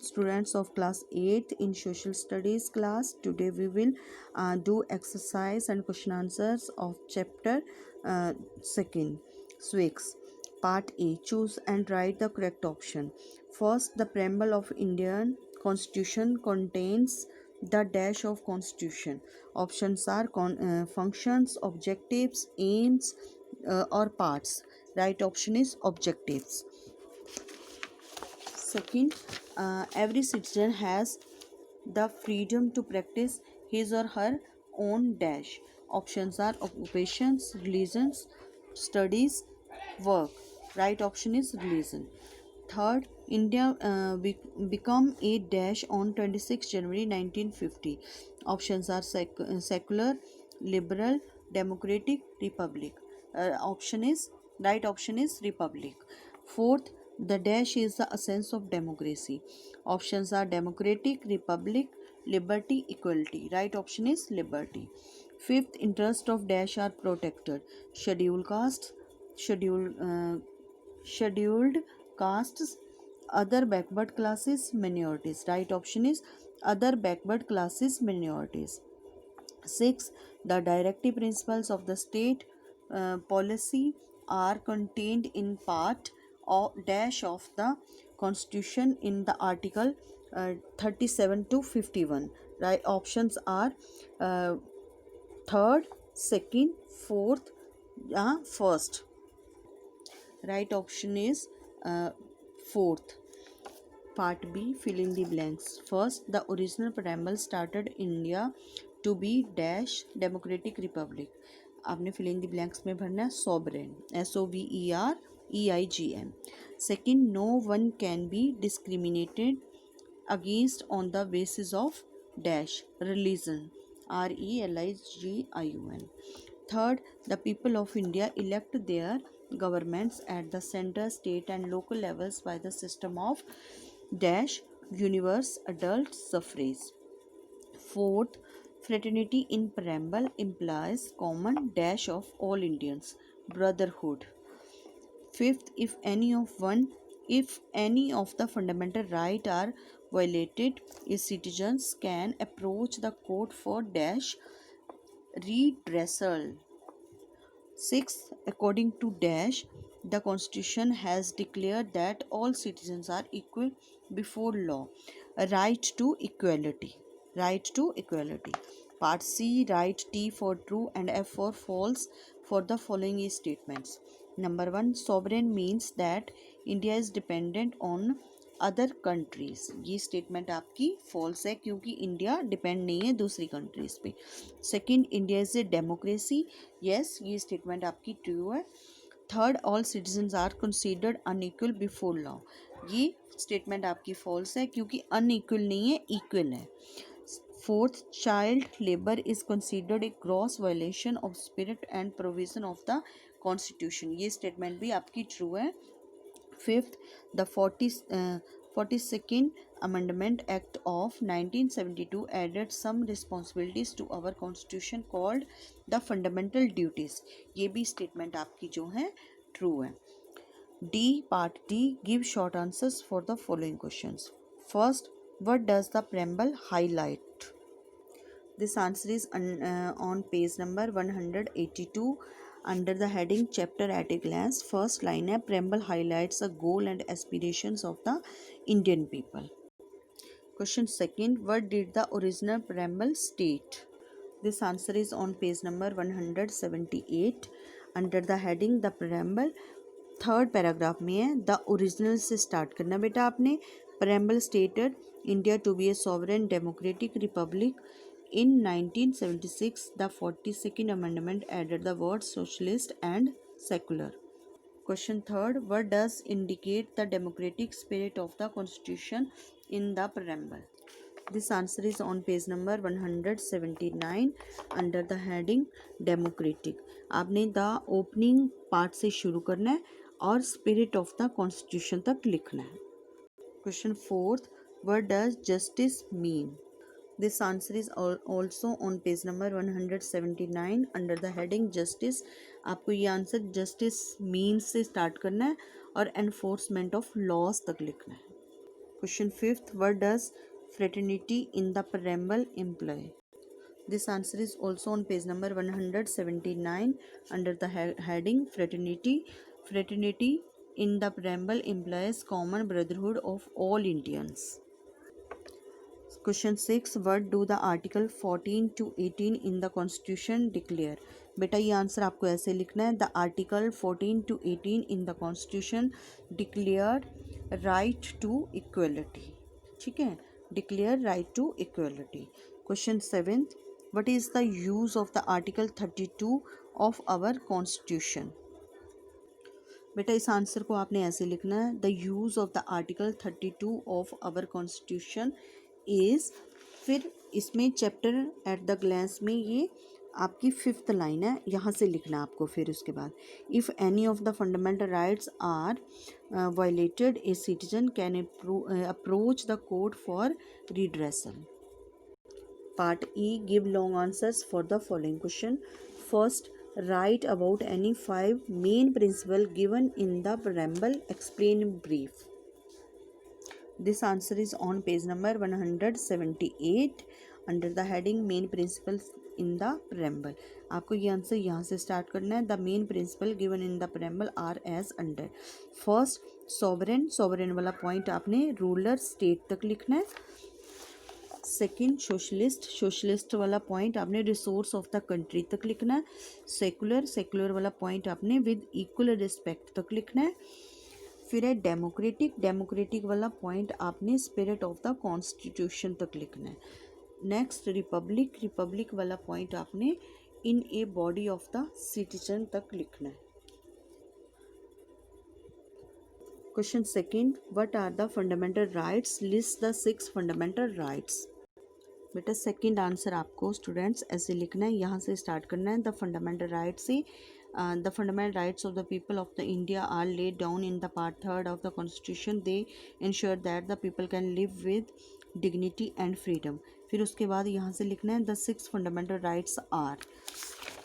students of class 8th in social studies class. Today we will do exercise and question answers of chapter 2nd, Swix. Part A. Choose and write the correct option. First, the preamble of Indian Constitution contains the dash of Constitution. Options are functions, objectives, aims, or parts. Right option is objectives. Second, every citizen has the freedom to practice his or her own dash. Options are occupations, religions, studies, work. Right option is religion. Third, India become a dash on 26 January 1950. Options are secular, liberal, democratic, republic. Right option is republic. Fourth, the dash is the essence of democracy. Options are democratic, republic, liberty, equality. Right option is liberty. Fifth, interest of dash are protected. Scheduled castes, scheduled castes, other backward classes, minorities. Right option is other backward classes, minorities. 6. The directive principles of the state policy are contained in part or dash of the constitution in the article 37 to 51. Right options are uh, third, second, fourth, first. Right option is fourth. Part B. Fill in the blanks. First, the original preamble started India to be dash democratic republic. आपने fill in the blanks में भरना है sovereign, SOVEREIGN. Second, no one can be discriminated against on the basis of dash religion, RELIGION. Third, the people of India elect their governments at the center, state, and local levels by the system of dash universe adult suffrage. Fourth, fraternity in preamble implies common dash of all Indians, brotherhood. Fifth, if any of the fundamental right are violated, citizens can approach the court for dash redressal. Sixth, according to dash, the constitution has declared that all citizens are equal before law. A right to equality. Right to equality. Part C, write T for true and F for false for the following statements. Number 1, sovereign means that India is dependent on other countries. ये statement आपकी false है क्योंकि India depend नहीं है दूसरी countries पे. Second, India is a democracy. Yes, ये statement आपकी ट्रू है. Third, all citizens are considered unequal before law. ये स्टेटमेंट आपकी फॉल्स है क्योंकि अनइक्वल नहीं है, इक्वल है. Fourth, child labour is considered a gross violation of spirit and provision of the constitution. ये स्टेटमेंट भी आपकी ट्रू है. Fifth, the 42nd Amendment Act of 1972 added some responsibilities to our constitution called the fundamental duties. ये भी statement आपकी जो है true है. D, part D, give short answers for the following questions. First, what does the preamble highlight? This answer is on page number 182 under the heading chapter at a glance. First line है, preamble highlights the goal and aspirations of the Indian people. Question second, what did the original preamble state? This answer is on page number 178 under the heading the preamble. Third paragraph में है, the original से start करना बेटा आपने. preamble stated India to be a sovereign democratic republic. In 1976, the 42nd Amendment added the words socialist and secular. Question third, what does indicate the democratic spirit of the constitution in the preamble? This answer is on page number 179 under the heading democratic. आपने the opening part से शुरू करना है और spirit of the constitution तक लिखना है. Question fourth, what does justice mean? This answer is also on page number 179 under the heading justice. आपको ये आंसर justice means से स्टार्ट करना है और enforcement of laws तक लिखना है. Question fifth, what does fraternity in the preamble imply? This answer is also on page number 179 under the heading fraternity. Fraternity in the preamble implies common brotherhood of all Indians. Question 6, what do the article 14 to 18 in the constitution declare? बेटा ये answer आपको ऐसे लिखना है, the article 14 to 18 in the constitution declared right to equality. ठीक है, declare right to equality. Question 7, what is the use of the article 32 of our constitution? बेटा इस आंसर को आपने ऐसे लिखना है, the use of the article 32 of our constitution is, फिर इसमें चैप्टर एट द ग्लैंस में ये आपकी 5th लाइन है, यहाँ से लिखना आपको। फिर उसके बाद if any of the fundamental rights are violated a citizen can approach the court for redressal. Part E, give long answers for the following question. First, write about any 5 main principles given in the preamble. Explain in brief. This answer is on page number 178 under the heading main principles in the preamble. आपको ये answer यहाँ से start करना है। The main principle given in the preamble are as under. First, sovereign. sovereign वाला point आपने ruler state तक लिखना है। Second, socialist. सोशलिस्ट वाला पॉइंट आपने रिसोर्स ऑफ द कंट्री तक लिखना है। सेकुलर। सेकुलर वाला पॉइंट आपने विद इक्वल रिस्पेक्ट तक लिखना है। फिर है डेमोक्रेटिक। डेमोक्रेटिक वाला पॉइंट आपने स्पिरिट ऑफ द कॉन्स्टिट्यूशन तक लिखना है। Next, republic. रिपब्लिक वाला पॉइंट आपने in a body of the citizen तक लिखना है। Question second, what are the fundamental rights? List the 6 fundamental rights. बेटा सेकंड आंसर आपको स्टूडेंट्स ऐसे लिखना है, यहाँ से स्टार्ट करना है। द फंडामेंटल राइट्स से the fundamental rights of the people of the India are laid down in the part 3rd of the constitution. They ensure that the people can live with dignity and freedom. फिर उसके बाद यहाँ से लिखना है the 6 fundamental rights are.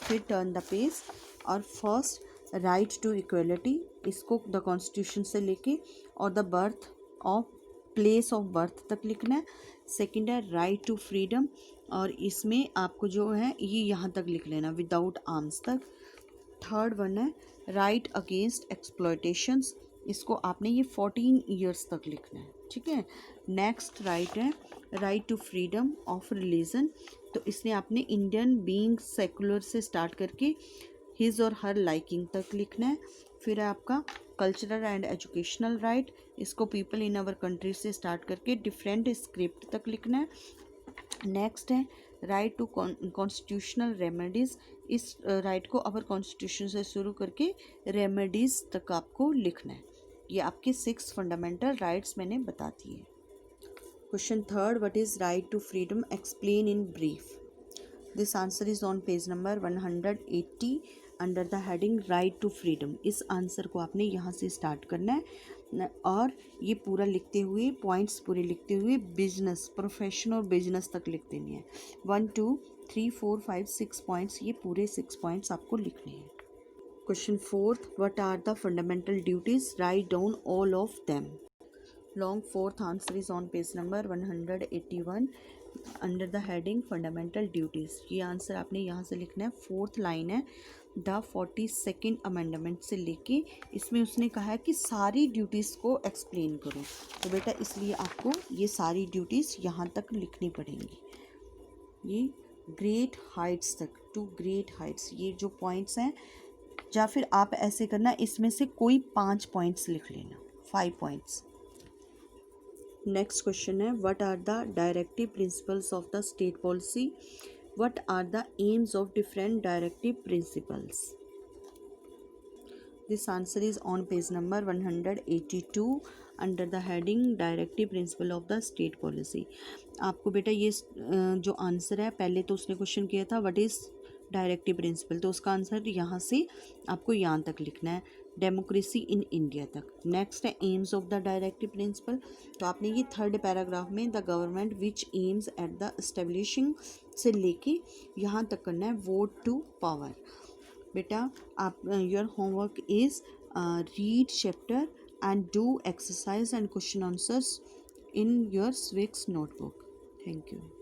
फिर turn the page और first right to equality, इसको द कॉन्स्टिट्यूशन से लेके और the birth of place of birth तक लिखना है। सेकंड है राइट टू फ्रीडम और इसमें आपको जो है ये यहाँ तक लिख लेना विदाउट आर्म्स तक। थर्ड वन है राइट अगेंस्ट एक्सप्लॉयटेशंस, इसको आपने ये 14 ईयर्स तक लिखना है। ठीक है। नेक्स्ट राइट है right to freedom of religion, तो इसने आपने इंडियन बीइंग सेकुलर से स्टार्ट करके हिज और हर लाइकिंग तक लिखना है। फिर है आपका कल्चरल एंड एजुकेशनल राइट, इसको पीपल इन आवर कंट्री से स्टार्ट करके डिफरेंट स्क्रिप्ट तक लिखना है। नेक्स्ट है राइट टू कॉन्स्टिट्यूशनल रेमेडीज़, इस राइट को अवर कॉन्स्टिट्यूशन से शुरू करके रेमेडीज़ तक आपको लिखना है। ये आपके 6 फंडामेंटल राइट्स मैंने बता दिए। Question third, what is right to freedom? Explain in brief. This answer is on page number 180 under the heading right to freedom. इस आंसर को आपने यहाँ से स्टार्ट करना है और ये पूरा लिखते हुए पॉइंट्स पूरे लिखते हुए बिजनेस, प्रोफेशन और बिजनेस तक लिख देनी है। 1 2 3 4 5 6 पॉइंट्स, ये पूरे 6 पॉइंट्स आपको लिखने हैं। Question fourth, what are the fundamental duties? Write down all of them. Long fourth answer is on page number 181 under the heading fundamental duties. ये आंसर आपने यहाँ से लिखना है। 4th लाइन है द 42nd अमेंडमेंट से लेके इसमें उसने कहा है कि सारी ड्यूटीज़ को एक्सप्लेन करो, तो बेटा इसलिए आपको ये सारी ड्यूटीज़ यहाँ तक लिखनी पड़ेंगी। ये ग्रेट हाइट्स तक, टू ग्रेट हाइट्स, ये जो पॉइंट्स हैं, या फिर आप ऐसे करना इसमें से कोई 5 पॉइंट्स लिख लेना, 5 पॉइंट्स। नेक्स्ट क्वेश्चन है what are the directive principles of the state policy? What are the aims of different directive principles? This answer is on page number 182 under the heading directive principle of the state policy. आपको बेटा ये जो answer है, पहले तो उसने question किया था व्हाट इज़ डायरेक्टिव प्रिंसिपल, तो उसका आंसर यहाँ से आपको यहाँ तक लिखना है, डेमोक्रेसी इन इंडिया तक। नेक्स्ट है AIIMS of the directive principle, तो आपने ये 3rd पैराग्राफ में the government which aims at the establishing से लेके यहाँ तक करना है वोट टू पावर। बेटा आप your homework is read chapter and do exercise and question answers in your Swix notebook. Thank you.